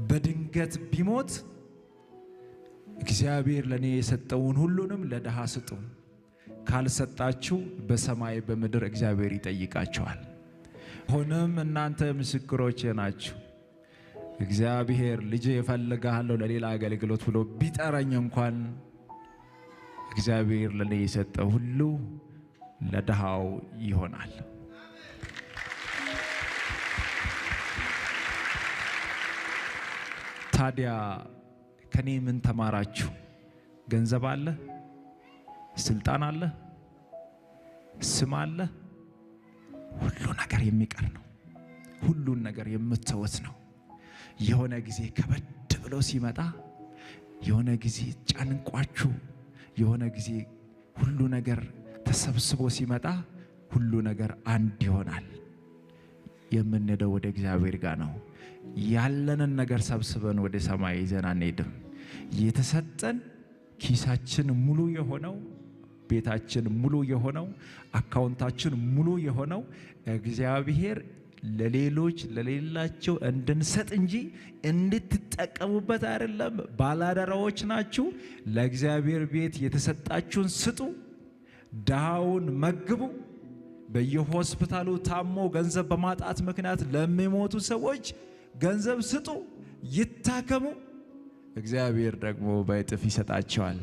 በድንገት ቢሞት እግዚአብሔር ለኔ የሰጠውን ሁሉንም ለድሃ ስጡ፣ ካልሰጣችሁ በሰማይ በምድር እግዚአብሔር ይጠይቃችኋል። ሆነም እናንተ ምስክሮቼ ናችሁ። እግዚአብሔር ልጄ እፈልግሃለሁ ለሌላ አገልግሎት ብሎ ቢጠራኝ እንኳን እግዚአብሔር ለኔ የሰጠው ሁሉ ለድሃው ይሆናል። ታዲያ ከኔ ምን ተማራችሁ? ገንዘብ አለ፣ ስልጣን አለ፣ ስም አለ፣ ሁሉ ነገር የሚቀር ነው። ሁሉን ነገር የምትተውት ነው። የሆነ ጊዜ ከበድ ብሎ ሲመጣ፣ የሆነ ጊዜ ጫንቋችሁ፣ የሆነ ጊዜ ሁሉ ነገር ተሰብስቦ ሲመጣ ሁሉ ነገር አንድ ይሆናል። የምንሄደው ወደ እግዚአብሔር ጋር ነው። ያለንን ነገር ሰብስበን ወደ ሰማይ ይዘን አንሄድም። የተሰጠን ኪሳችን ሙሉ የሆነው፣ ቤታችን ሙሉ የሆነው፣ አካውንታችን ሙሉ የሆነው እግዚአብሔር ለሌሎች ለሌላቸው እንድንሰጥ እንጂ እንድትጠቀሙበት አይደለም። ባላደራዎች ናችሁ። ለእግዚአብሔር ቤት የተሰጣችሁን ስጡ፣ ድሃውን መግቡ። በየሆስፒታሉ ታሞ ገንዘብ በማጣት ምክንያት ለሚሞቱ ሰዎች ገንዘብ ስጡ፣ ይታከሙ። እግዚአብሔር ደግሞ በእጥፍ ይሰጣቸዋል።